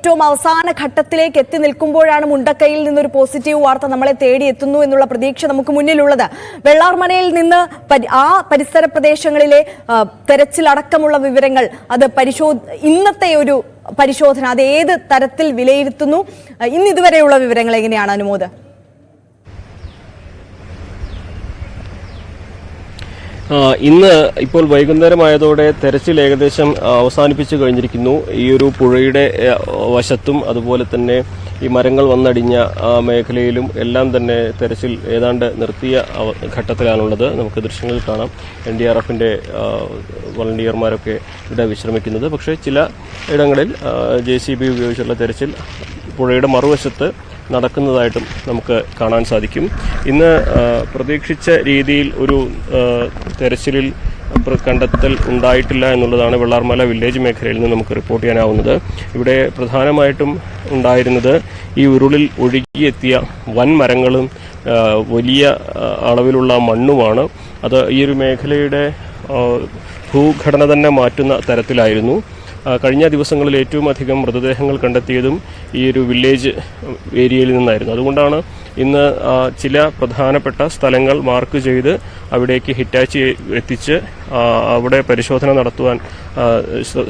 ഏറ്റവും അവസാന ഘട്ടത്തിലേക്ക് എത്തി നിൽക്കുമ്പോഴാണ് മുണ്ടക്കയിൽ നിന്നൊരു പോസിറ്റീവ് വാർത്ത നമ്മളെ തേടി എത്തുന്നു എന്നുള്ള പ്രതീക്ഷ നമുക്ക് മുന്നിലുള്ളത്. വെള്ളാർമലയിൽ നിന്ന് ആ പരിസര പ്രദേശങ്ങളിലെ തെരച്ചിലടക്കമുള്ള വിവരങ്ങൾ അത് ഇന്നത്തെ ഒരു പരിശോധന അത് ഏത് തരത്തിൽ വിലയിരുത്തുന്നു? ഇതുവരെയുള്ള വിവരങ്ങൾ എങ്ങനെയാണ് അനുമോദ്? ഇന്ന് ഇപ്പോൾ വൈകുന്നേരമായതോടെ തെരച്ചിൽ ഏകദേശം അവസാനിപ്പിച്ചു കഴിഞ്ഞിരിക്കുന്നു. ഈ ഒരു പുഴയുടെ വശത്തും അതുപോലെ തന്നെ ഈ മരങ്ങൾ വന്നടിഞ്ഞ മേഖലയിലും എല്ലാം തന്നെ തെരച്ചിൽ ഏതാണ്ട് നിർത്തിയ ഘട്ടത്തിലാണുള്ളത്. നമുക്ക് ദൃശ്യങ്ങളിൽ കാണാം NDRFന്റെ വളണ്ടിയർമാരൊക്കെ ഇവിടെ വിശ്രമിക്കുന്നത്. പക്ഷേ ചില ഇടങ്ങളിൽ JCB ഉപയോഗിച്ചുള്ള തെരച്ചിൽ പുഴയുടെ മറുവശത്ത് നടക്കുന്നതായിട്ടും നമുക്ക് കാണാൻ സാധിക്കും. ഇന്ന് പ്രതീക്ഷിച്ച രീതിയിൽ ഒരു തെരച്ചിലിൽ കണ്ടെത്തൽ ഉണ്ടായിട്ടില്ല എന്നുള്ളതാണ് വെള്ളാർമല വില്ലേജ് മേഖലയിൽ നിന്ന് നമുക്ക് റിപ്പോർട്ട് ചെയ്യാനാവുന്നത്. ഇവിടെ പ്രധാനമായിട്ടും ഉണ്ടായിരുന്നത് ഈ ഉരുളിൽ ഒഴുകിയെത്തിയ വൻ മരങ്ങളും വലിയ അളവിലുള്ള മണ്ണുമാണ്. അത് ഈ ഒരു മേഖലയുടെ ഭൂഘടന തന്നെ മാറ്റുന്ന തരത്തിലായിരുന്നു. കഴിഞ്ഞ ദിവസങ്ങളിൽ ഏറ്റവും അധികം മൃതദേഹങ്ങൾ കണ്ടെത്തിയതും ഈ ഒരു വില്ലേജ് ഏരിയയിൽ നിന്നായിരുന്നു. അതുകൊണ്ടാണ് ഇന്ന് ചില പ്രധാനപ്പെട്ട സ്ഥലങ്ങൾ മാർക്ക് ചെയ്ത് അവിടേക്ക് ഹിറ്റാച്ചി എത്തിച്ച് അവിടെ പരിശോധന നടത്തുവാൻ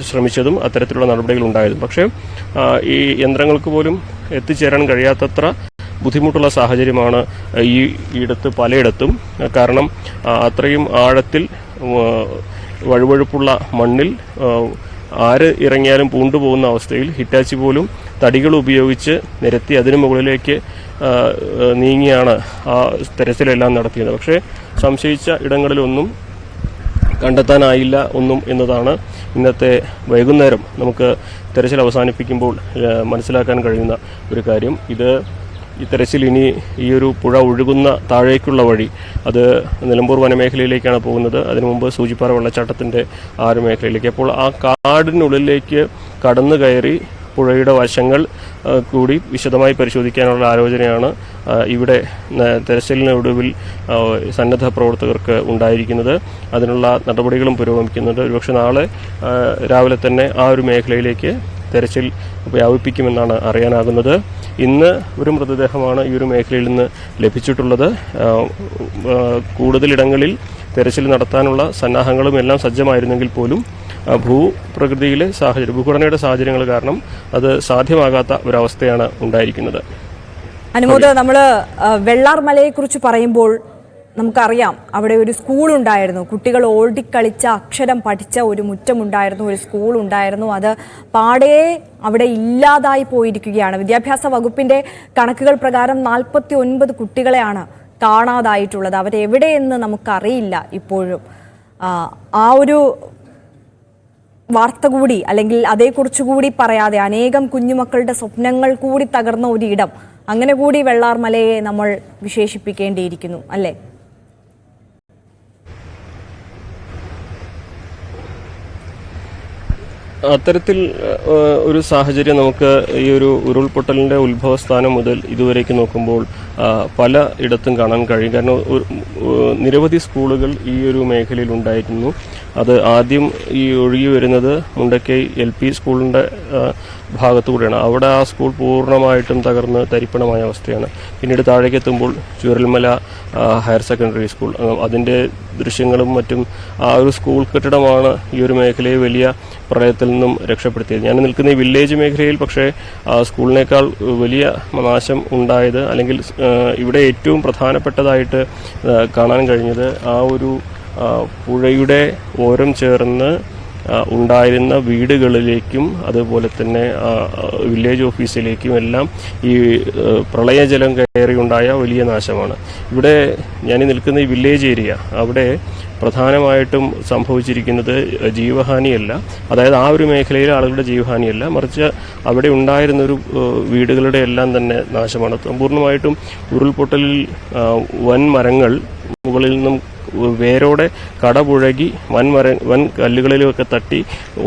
ശ്രമിച്ചതും അത്തരത്തിലുള്ള നടപടികൾ ഉണ്ടായതും. പക്ഷേ ഈ യന്ത്രങ്ങൾക്ക് പോലും എത്തിച്ചേരാൻ കഴിയാത്തത്ര ബുദ്ധിമുട്ടുള്ള സാഹചര്യമാണ് ഈ ഇടത്ത് പലയിടത്തും. കാരണം അത്രയും ആഴത്തിൽ വഴുവഴുപ്പുള്ള മണ്ണിൽ ആര് ഇറങ്ങിയാലും പൂണ്ടുപോകുന്ന അവസ്ഥയിൽ ഹിറ്റാച്ചി പോലും തടികൾ ഉപയോഗിച്ച് നിരത്തി അതിനു മുകളിലേക്ക് നീങ്ങിയാണ് ആ തെരച്ചിലെല്ലാം നടത്തിയത്. പക്ഷേ സംശയിച്ച ഇടങ്ങളിലൊന്നും കണ്ടെത്താനായില്ല എന്നതാണ് ഇന്നത്തെ വൈകുന്നേരം നമുക്ക് തെരച്ചിൽ അവസാനിപ്പിക്കുമ്പോൾ മനസ്സിലാക്കാൻ കഴിയുന്ന ഒരു കാര്യം. ഈ തെരച്ചിൽ ഇനി ഈ ഒരു പുഴ ഒഴുകുന്ന താഴേക്കുള്ള വഴി അത് നിലമ്പൂർ വനമേഖലയിലേക്കാണ് പോകുന്നത്. അതിനു മുമ്പ് സൂചിപ്പാറ വെള്ളച്ചാട്ടത്തിൻ്റെ ആ ഒരു മേഖലയിലേക്ക്. അപ്പോൾ ആ കാടിനുള്ളിലേക്ക് കടന്നു കയറി പുഴയുടെ വശങ്ങൾ കൂടി വിശദമായി പരിശോധിക്കാനുള്ള ആലോചനയാണ് ഇവിടെ തെരച്ചിലിനൊടുവിൽ സന്നദ്ധ പ്രവർത്തകർക്ക് ഉണ്ടായിരിക്കുന്നത്. അതിനുള്ള നടപടികളും പുരോഗമിക്കുന്നുണ്ട്. ഒരുപക്ഷെ നാളെ രാവിലെ തന്നെ ആ ഒരു മേഖലയിലേക്ക് തെരച്ചിൽ വ്യാപിപ്പിക്കുമെന്നാണ് അറിയാനാകുന്നത്. ഇന്ന് ഒരു മൃതദേഹമാണ് ഈ ഒരു മേഖലയിൽ നിന്ന് ലഭിച്ചിട്ടുള്ളത്. കൂടുതലിടങ്ങളിൽ തെരച്ചിൽ നടത്താനുള്ള സന്നാഹങ്ങളും എല്ലാം സജ്ജമായിരുന്നെങ്കിൽ പോലും ഭൂപ്രകൃതിയിലെ ഭൂഘടനയുടെ സാഹചര്യങ്ങൾ കാരണം അത് സാധ്യമാകാത്ത ഒരവസ്ഥയാണ് ഉണ്ടായിരിക്കുന്നത്. അനുമോദ്, നമ്മൾ വെള്ളാർമലയെക്കുറിച്ച് പറയുമ്പോൾ നമുക്കറിയാം അവിടെ ഒരു സ്കൂൾ ഉണ്ടായിരുന്നു. കുട്ടികൾ ഓടിക്കളിച്ച അക്ഷരം പഠിച്ച ഒരു മുറ്റമുണ്ടായിരുന്നു, ഒരു സ്കൂൾ ഉണ്ടായിരുന്നു. അത് പാടെ അവിടെ ഇല്ലാതായി പോയിരിക്കുകയാണ്. വിദ്യാഭ്യാസ വകുപ്പിന്റെ കണക്കുകൾ പ്രകാരം 49 കുട്ടികളെയാണ് കാണാതായിട്ടുള്ളത്. അവരെവിടെയെന്ന് നമുക്കറിയില്ല ഇപ്പോഴും. ആ ഒരു വാർത്ത കൂടി അല്ലെങ്കിൽ അതേക്കുറിച്ച് കൂടി പറയാതെ അനേകം കുഞ്ഞുമക്കളുടെ സ്വപ്നങ്ങൾ കൂടി തകർന്ന ഒരു ഇടം, അങ്ങനെ കൂടി വെള്ളാർമലയെ നമ്മൾ വിശേഷിപ്പിക്കേണ്ടിയിരിക്കുന്നു അല്ലേ? അത്തരത്തിൽ ഒരു സാഹചര്യം നമുക്ക് ഈ ഒരു ഉരുൾപൊട്ടലിന്റെ ഉത്ഭവസ്ഥാനം മുതൽ ഇതുവരേക്ക് നോക്കുമ്പോൾ പല ഇടത്തും കാണാൻ കഴിയും. കാരണം നിരവധി സ്കൂളുകൾ ഈ ഒരു മേഖലയിൽ ഉണ്ടായിരുന്നു. അത് ആദ്യം ഈ ഒഴുകി വരുന്നത് മുണ്ടക്കൈ LP സ്കൂളിന്റെ ഭാഗത്തുകൂടെയാണ്. അവിടെ ആ സ്കൂൾ പൂർണ്ണമായിട്ടും തകർന്ന് തരിപ്പണമായ അവസ്ഥയാണ്. പിന്നീട് താഴേക്കെത്തുമ്പോൾ ചൂരൽമല ഹയർ സെക്കൻഡറി സ്കൂൾ, അതിൻ്റെ ദൃശ്യങ്ങളും മറ്റും ആ ഒരു സ്കൂൾ കെട്ടിടമാണ് ഈ ഒരു മേഖലയെ വലിയ പ്രളയത്തിൽ നിന്നും രക്ഷപ്പെടുത്തിയത്. ഞാൻ നിൽക്കുന്ന ഈ വില്ലേജ് മേഖലയിൽ പക്ഷേ സ്കൂളിനേക്കാൾ വലിയ നാശം ഉണ്ടായത്, അല്ലെങ്കിൽ ഇവിടെ ഏറ്റവും പ്രധാനപ്പെട്ടതായിട്ട് കാണാൻ കഴിഞ്ഞത് ആ ഒരു പുഴയുടെ ഓരം ചേർന്ന് ഉണ്ടായിരുന്ന വീടുകളിലേക്കും അതുപോലെ തന്നെ വില്ലേജ് ഓഫീസിലേക്കും എല്ലാം ഈ പ്രളയജലം കയറിയുണ്ടായ വലിയ നാശമാണ്. ഇവിടെ ഞാൻ നിൽക്കുന്ന ഈ വില്ലേജ് ഏരിയ, അവിടെ പ്രധാനമായിട്ടും സംഭവിച്ചിരിക്കുന്നത് ജീവഹാനിയല്ല, അതായത് ആ ഒരു മേഖലയിലെ ആളുകളുടെ ജീവഹാനിയല്ല, മറിച്ച് അവിടെ ഉണ്ടായിരുന്നൊരു വീടുകളുടെ എല്ലാം തന്നെ നാശമാണ്. പൂർണ്ണമായിട്ടും ഉരുൾപൊട്ടലിൽ വൻ മരങ്ങൾ മുകളിൽ നിന്നും വേരോടെ കടപുഴകി വൻ കല്ലുകളിലുമൊക്കെ തട്ടി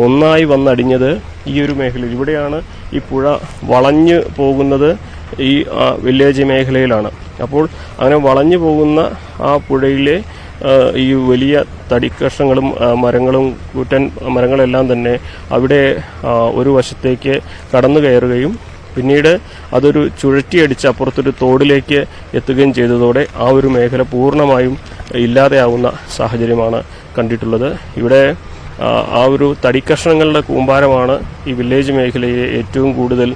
ഒന്നായി വന്നടിഞ്ഞത് ഈ ഒരു മേഖലയിൽ. ഇവിടെയാണ് ഈ പുഴ വളഞ്ഞു പോകുന്നത്, ഈ വില്ലേജ് മേഖലയിലാണ്. അപ്പോൾ അങ്ങനെ വളഞ്ഞു പോകുന്ന ആ പുഴയിലെ ഈ വലിയ തടിക്കഷ്ണങ്ങളും മരങ്ങളും കൂറ്റൻ മരങ്ങളെല്ലാം തന്നെ അവിടെ ഒരു വശത്തേക്ക് കടന്നു കയറുകയും പിന്നീട് അതൊരു ചുഴറ്റിയടിച്ച് അപ്പുറത്തൊരു തോടിലേക്ക് എത്തുകയും ചെയ്തതോടെ ആ ഒരു മേഖല പൂർണ്ണമായും ഇല്ലാതെയാവുന്ന സാഹചര്യമാണ് കണ്ടിട്ടുള്ളത്. ഇവിടെ ആ ഒരു തടിക്കഷ്ണങ്ങളുടെ കൂമ്പാരമാണ് ഈ വില്ലേജ് മേഖലയെ ഏറ്റവും കൂടുതൽ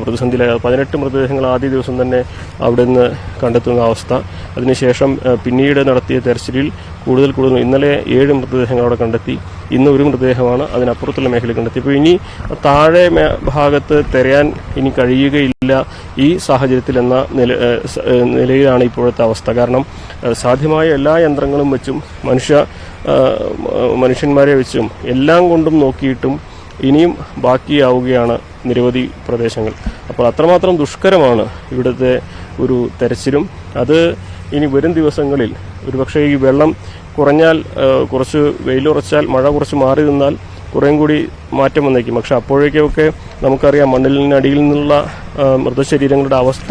പ്രതിസന്ധിയിലായ 18 മൃതദേഹങ്ങൾ ആദ്യ ദിവസം തന്നെ അവിടെ നിന്ന് കണ്ടെത്തുന്ന അവസ്ഥ. അതിനുശേഷം പിന്നീട് നടത്തിയ തെരച്ചിലിൽ കൂടുതൽ ഇന്നലെ 7 മൃതദേഹങ്ങൾ അവിടെ കണ്ടെത്തി. ഇന്ന് ഒരു മൃതദേഹമാണ് അതിനപ്പുറത്തുള്ള മേഖലയിൽ കണ്ടെത്തി. ഇപ്പോൾ ഇനി താഴെ ഭാഗത്ത് തിരയാൻ ഇനി കഴിയുകയില്ല ഈ സാഹചര്യത്തിൽ എന്ന നിലയിലാണ് ഇപ്പോഴത്തെ അവസ്ഥ. കാരണം സാധ്യമായ എല്ലാ യന്ത്രങ്ങളും വെച്ചും മനുഷ്യന്മാരെ വെച്ചും എല്ലാം കൊണ്ടും നോക്കിയിട്ടും ഇനിയും ബാക്കിയാവുകയാണ് നിരവധി പ്രദേശങ്ങൾ. അപ്പോൾ അത്രമാത്രം ദുഷ്കരമാണ് ഇവിടുത്തെ ഒരു തെരച്ചിലും. അത് ഇനി വരും ദിവസങ്ങളിൽ ഒരുപക്ഷെ ഈ വെള്ളം കുറഞ്ഞാൽ, കുറച്ച് വെയിലുറച്ചാൽ, മഴ കുറച്ച് മാറി നിന്നാൽ കുറേയും കൂടി മാറ്റം വന്നേക്കും. പക്ഷെ അപ്പോഴേക്കൊക്കെ നമുക്കറിയാം മണ്ണിനടിയിൽ നിന്നുള്ള മൃതശരീരങ്ങളുടെ അവസ്ഥ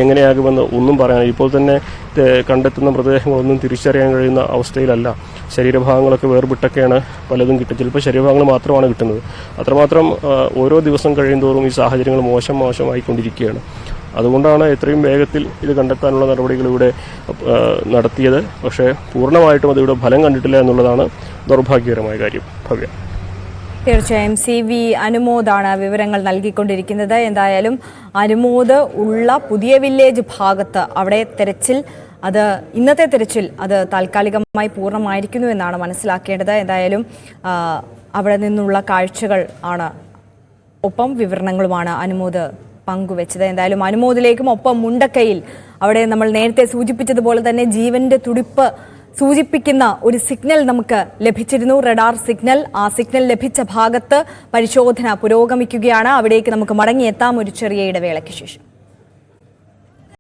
എങ്ങനെയാകുമെന്ന് ഒന്നും പറയാൻ. ഇപ്പോൾ തന്നെ കണ്ടെത്തുന്ന മൃതദേഹങ്ങളൊന്നും തിരിച്ചറിയാൻ കഴിയുന്ന അവസ്ഥയിലല്ല. ശരീരഭാഗങ്ങളൊക്കെ വേർപെട്ടൊക്കെയാണ് പലതും കിട്ടുന്നത്. ചിലപ്പോൾ ശരീരഭാഗങ്ങൾ മാത്രമാണ് കിട്ടുന്നത്. അത്രമാത്രം ഓരോ ദിവസം കഴിയുന്തോറും ഈ സാഹചര്യങ്ങൾ മോശമായിക്കൊണ്ടിരിക്കുകയാണ്. അതുകൊണ്ടാണ് എത്രയും വേഗത്തിൽ ഇത് കണ്ടെത്താനുള്ള നടപടികൾ ഇവിടെ നടത്തിയത്. പക്ഷേ പൂർണ്ണമായിട്ടും അതിവിടെ ഫലം കണ്ടിട്ടില്ല എന്നുള്ളതാണ് ദൗർഭാഗ്യകരമായ കാര്യം. ഭവ്യ. തീർച്ചയായും CV അനുമോദാണ് വിവരങ്ങൾ നൽകിക്കൊണ്ടിരിക്കുന്നത്. എന്തായാലും അനുമോദ് ഉള്ള പുതിയ വില്ലേജ് ഭാഗത്ത് അവിടെ തെരച്ചിൽ, ഇന്നത്തെ തെരച്ചിൽ അത് താൽക്കാലികമായി പൂർണ്ണമായിരിക്കുന്നു എന്നാണ് മനസ്സിലാക്കേണ്ടത്. എന്തായാലും അവിടെ നിന്നുള്ള കാഴ്ചകൾ ആണ്, ഒപ്പം വിവരണങ്ങളുമാണ് അനുമോദ് പങ്കുവെച്ചത്. എന്തായാലും അനുമോദിലേക്കും ഒപ്പം മുണ്ടക്കയിൽ അവിടെ നമ്മൾ നേരത്തെ സൂചിപ്പിച്ചതുപോലെ തന്നെ ജീവന്റെ തുടിപ്പ് സൂചിപ്പിക്കുന്ന ഒരു സിഗ്നൽ നമുക്ക് ലഭിച്ചിരുന്നു, റഡാർ സിഗ്നൽ. ആ സിഗ്നൽ ലഭിച്ച ഭാഗത്ത് പരിശോധന പുരോഗമിക്കുകയാണ്. അവിടേക്ക് നമുക്ക് മടങ്ങിയെത്താം ഒരു ചെറിയ ഇടവേളയ്ക്ക് ശേഷം.